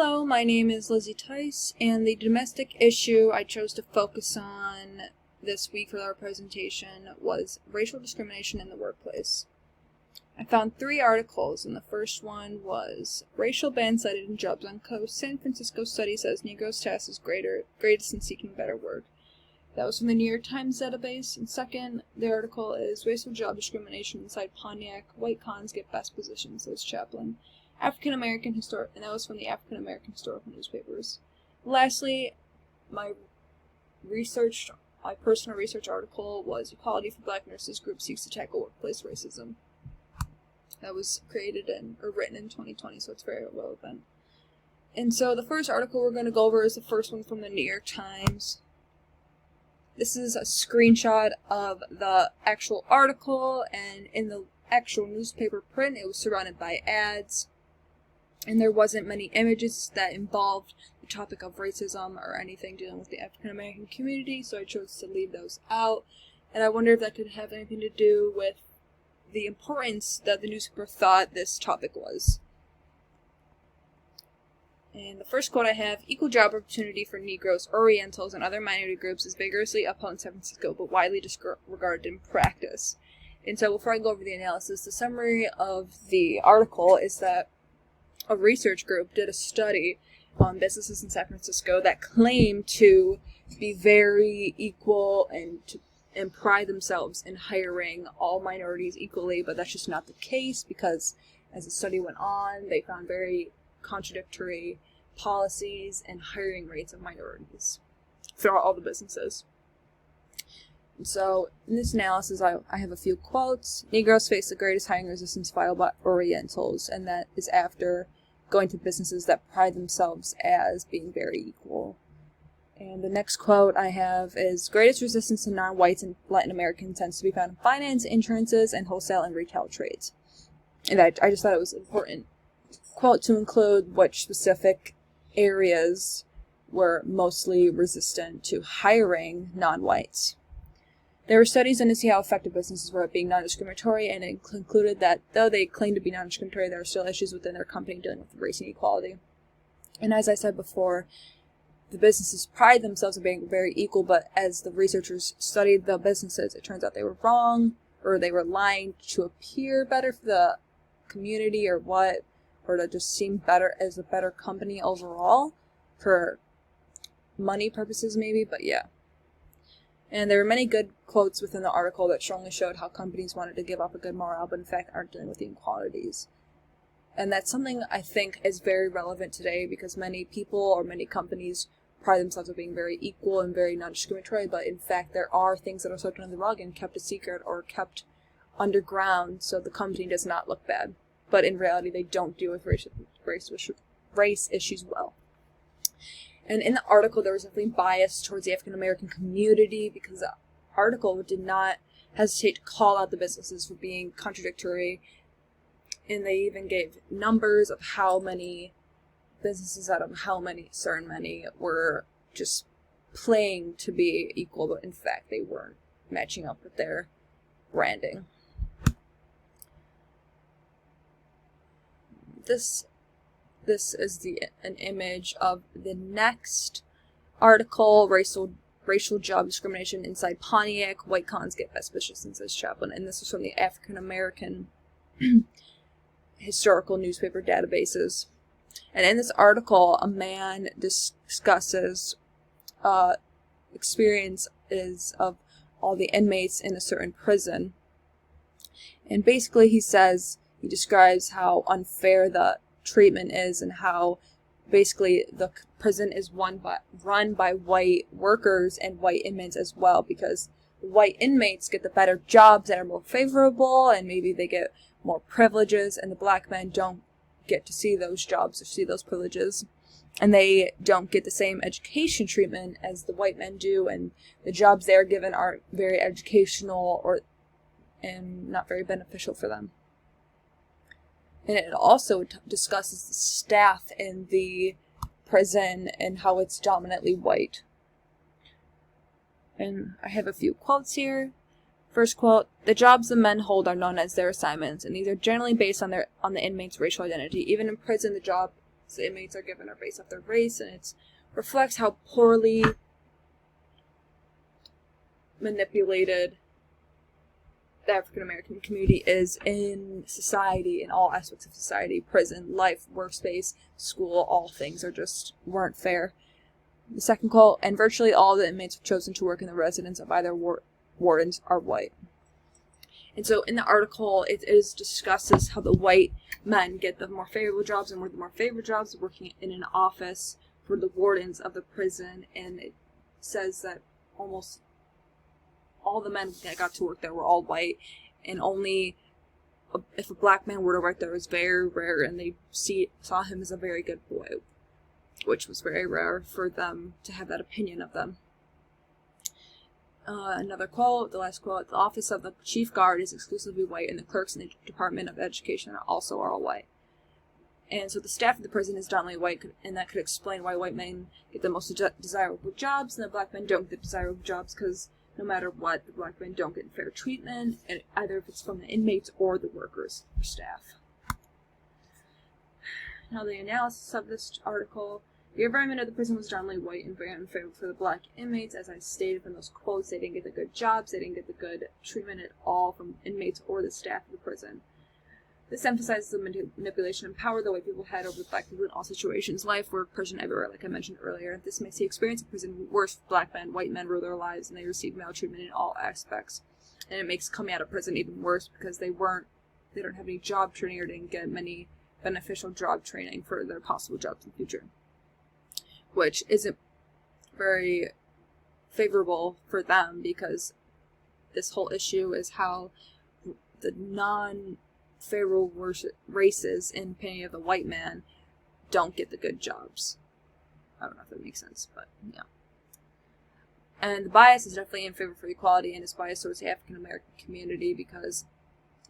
Hello, my name is Lizzie Tice, and the domestic issue I chose to focus on this week for our presentation was racial discrimination in the workplace. I found 3 articles, and the first one was Racial Ban Cited in Jobs on Coast. San Francisco study says Negroes' task is greatest in seeking better work. That was from the New York Times database. And second, the article is Racial Job Discrimination Inside Pontiac. White cons get best positions, says Chaplin. African American Historic, and that was from the African American Historical Newspapers. Lastly, my personal research article was Equality for Black Nurses Group Seeks to Tackle Workplace Racism. That was written in 2020, so it's very relevant. And so the first article we're going to go over is the first one from the New York Times. This is a screenshot of the actual article, and in the actual newspaper print, it was surrounded by ads. And there wasn't many images that involved the topic of racism or anything dealing with the African American community, so I chose to leave those out. And I wonder if that could have anything to do with the importance that the newspaper thought this topic was. And the first quote I have, equal job opportunity for Negroes, Orientals, and other minority groups is vigorously upheld in San Francisco, but widely disregarded in practice. And so before I go over the analysis, the summary of the article is that a research group did a study on businesses in San Francisco that claimed to be very equal and pride themselves in hiring all minorities equally, but that's just not the case because as the study went on, they found very contradictory policies and hiring rates of minorities throughout all the businesses. And so in this analysis, I have a few quotes. Negroes face the greatest hiring resistance filed by Orientals, and that is after going to businesses that pride themselves as being very equal. And the next quote I have is, greatest resistance to non-whites and Latin Americans tends to be found in finance, insurances, and wholesale and retail trades. And I just thought it was an important quote to include which specific areas were mostly resistant to hiring non-whites. There were studies done to see how effective businesses were at being non-discriminatory, and it concluded that though they claimed to be non-discriminatory, there are still issues within their company dealing with race inequality. And as I said before, the businesses pride themselves on being very equal, but as the researchers studied the businesses, it turns out they were wrong, or they were lying to appear better for the community or to just seem better as a better company overall, for money purposes maybe, but yeah. And there were many good quotes within the article that strongly showed how companies wanted to give up a good morale, but in fact aren't dealing with the inequalities. And that's something I think is very relevant today because many people or many companies pride themselves on being very equal and very non-discriminatory, but in fact there are things that are swept under the rug and kept a secret or kept underground so the company does not look bad. But in reality they don't deal with race issues well. And in the article, there was definitely bias towards the African American community because the article did not hesitate to call out the businesses for being contradictory. And they even gave numbers of how many businesses out of how many were just playing to be equal, but in fact they weren't matching up with their branding. This is an image of the next article, racial job discrimination inside Pontiac. White cons get best positions, says Chaplin. And this is from the African American Historical Newspaper databases. And in this article, a man discusses experiences of all the inmates in a certain prison. And basically he describes how unfair the treatment is and how basically the prison is run by white workers and white inmates as well, because the white inmates get the better jobs that are more favorable and maybe they get more privileges, and the black men don't get to see those jobs or see those privileges, and they don't get the same education treatment as the white men do, and the jobs they're given aren't very educational and not very beneficial for them. And it also discusses the staff in the prison and how it's dominantly white. And I have a few quotes here. First quote, the jobs the men hold are known as their assignments, and these are generally based on the inmate's racial identity. Even in prison, the job the inmates are given are based off their race, and it reflects how poorly manipulated the African American community is in society, in all aspects of society. Prison, life, workspace, school, all things weren't fair. The second quote, and virtually all the inmates have chosen to work in the residence of either wardens are white. And so in the article, it discusses how the white men get the more favorable jobs, and were the more favorable jobs working in an office for the wardens of the prison. And it says that almost all the men that got to work there were all white, and only if a black man were to work there was very rare, and they saw him as a very good boy, which was very rare for them to have that opinion of them. Another quote, the last quote, the office of the chief guard is exclusively white, and the clerks in the Department of Education also are all white. And so the staff of the prison is dominantly white, and that could explain why white men get the most desirable jobs, and the black men don't get desirable jobs, because no matter what, the black men don't get fair treatment, and either if it's from the inmates or the workers or staff. Now the analysis of this article. The environment of the prison was generally white and very unfavorable for the black inmates. As I stated from those quotes, they didn't get the good jobs, they didn't get the good treatment at all from inmates or the staff of the prison. This emphasizes the manipulation and power the white people had over the black people in all situations. Life, work, prison, everywhere, like I mentioned earlier. This makes the experience of prison worse for black men. White men rule their lives, and they receive maltreatment in all aspects. And it makes coming out of prison even worse, because they don't have any job training, or didn't get many beneficial job training for their possible jobs in the future, which isn't very favorable for them, because this whole issue is how the non-favorable races, in opinion of the white man, don't get the good jobs. I don't know if that makes sense, but yeah. And the bias is definitely in favor for equality, and it's biased towards the African American community, because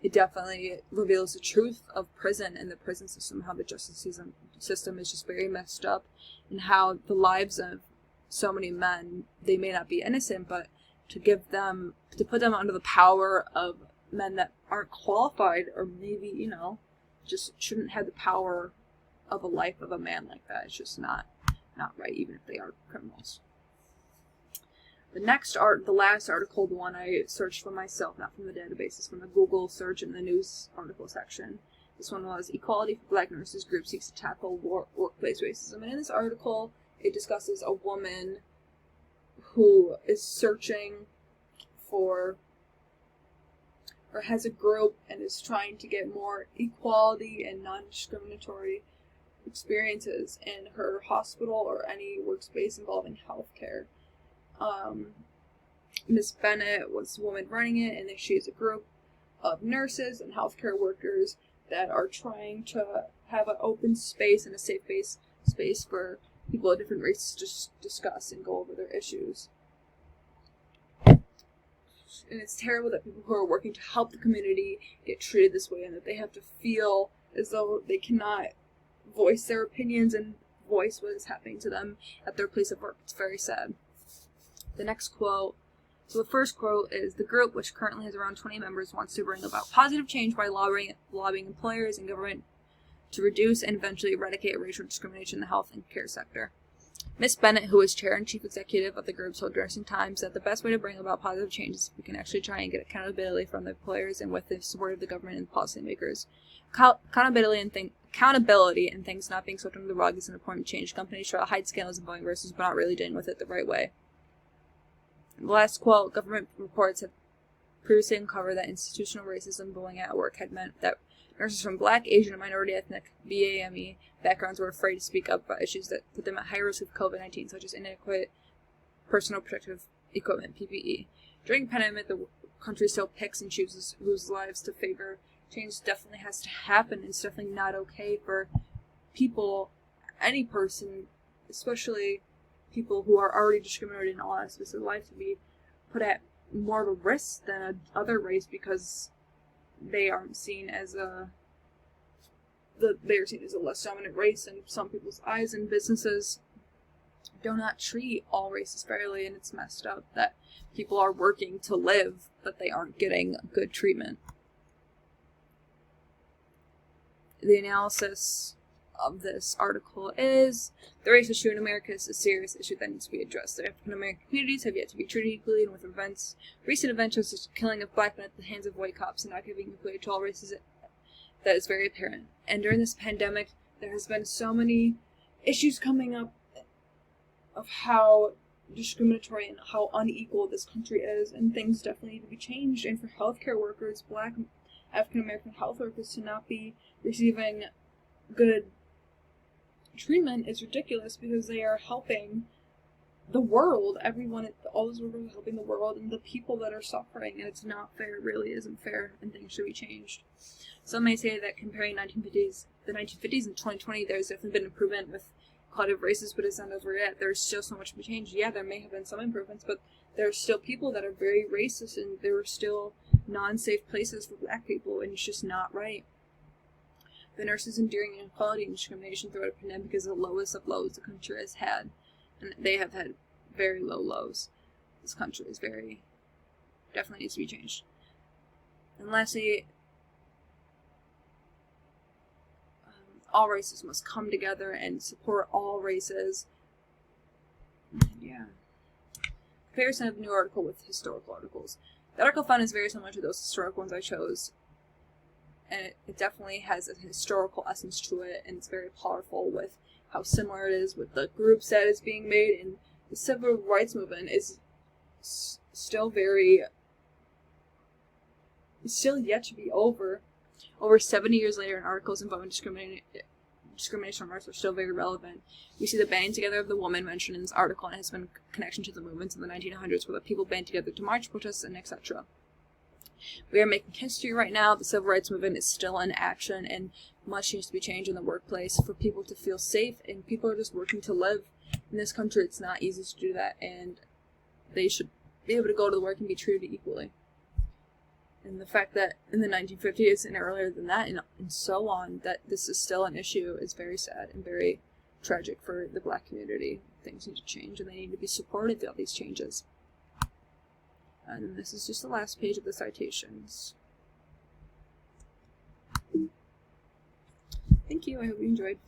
it definitely reveals the truth of prison and the prison system, how the justice system is just very messed up, and how the lives of so many men, they may not be innocent, but to put them under the power of men that aren't qualified, or maybe, just shouldn't have the power of a life of a man like that. It's just not right, even if they are criminals. The last article, the one I searched for myself, not from the databases, from the Google search in the news article section. This one was Equality for Black Nurses Group Seeks to Tackle Workplace Racism. And in this article, it discusses a woman who is searching for, or has a group and is trying to get more equality and non-discriminatory experiences in her hospital or any workspace involving healthcare. Miss Bennett was the woman running it, and she is a group of nurses and healthcare workers that are trying to have an open space and a safe space for people of different races to discuss and go over their issues. And it's terrible that people who are working to help the community get treated this way, and that they have to feel as though they cannot voice their opinions and voice what is happening to them at their place of work. It's very sad. The next quote. So the first quote is, the group, which currently has around 20 members, wants to bring about positive change by lobbying employers and government to reduce and eventually eradicate racial discrimination in the health and care sector. Ms. Bennett, who is chair and chief executive of the group, told Nursing Times that the best way to bring about positive change is if we can actually try and get accountability from the employers and with the support of the government and policymakers. Accountability and things not being swept under the rug is an important change. Companies try to hide scandals and bullying versus but not really dealing with it the right way. The last quote, government reports have previously uncovered that institutional racism and bullying at work had meant that nurses from Black, Asian, and minority ethnic BAME backgrounds were afraid to speak up about issues that put them at high risk of COVID-19, such as inadequate personal protective equipment, PPE. During the pandemic, the country still picks and chooses whose lives to favor. Change definitely has to happen. It's definitely not okay for people, any person, especially people who are already discriminated in all aspects of life, to be put at more of a risk than other race, because they aren't seen as they are seen as a less dominant race in some people's eyes, and businesses do not treat all races fairly, and it's messed up that people are working to live, but they aren't getting good treatment. The analysis of this article is, the race issue in America is a serious issue that needs to be addressed. The African American communities have yet to be treated equally, and with recent events such as the killing of black men at the hands of white cops and not giving equality to all races, that is very apparent. And during this pandemic, there has been so many issues coming up of how discriminatory and how unequal this country is, and things definitely need to be changed. And for healthcare workers, black African American health workers, to not be receiving good treatment is ridiculous, because they are helping the world. All those workers are helping the world and the people that are suffering, and it's not fair. It really isn't fair, and things should be changed. Some may say that comparing the 1950s and 2020, there's definitely been improvement with quality of races, but it's not over yet. There's still so much to be changed. Yeah, there may have been some improvements, but there are still people that are very racist, and there are still non-safe places for black people, and it's just not right. The nurses enduring inequality and discrimination throughout a pandemic is the lowest of lows the country has had, and they have had very low lows. This country is definitely needs to be changed. And lastly, all races must come together and support all races. Yeah. Comparison of the new article with historical articles. The article found is very similar to those historical ones I chose, and it definitely has a historical essence to it, and it's very powerful with how similar it is with the groups that is being made. And the civil rights movement is still yet to be over. Over 70 years later, and articles involving discrimination on race are still very relevant. We see the banding together of the woman mentioned in this article, and it has been a connection to the movements in the 1900s where the people band together to march, protest, and etc. We are making history right now. The civil rights movement is still in action, and much needs to be changed in the workplace for people to feel safe, and people are just working to live. In this country, it's not easy to do that, and they should be able to go to work and be treated equally. And the fact that in the 1950s and earlier than that, and so on, that this is still an issue is very sad and very tragic for the black community. Things need to change, and they need to be supported throughout these changes. And this is just the last page of the citations. Thank you. I hope you enjoyed.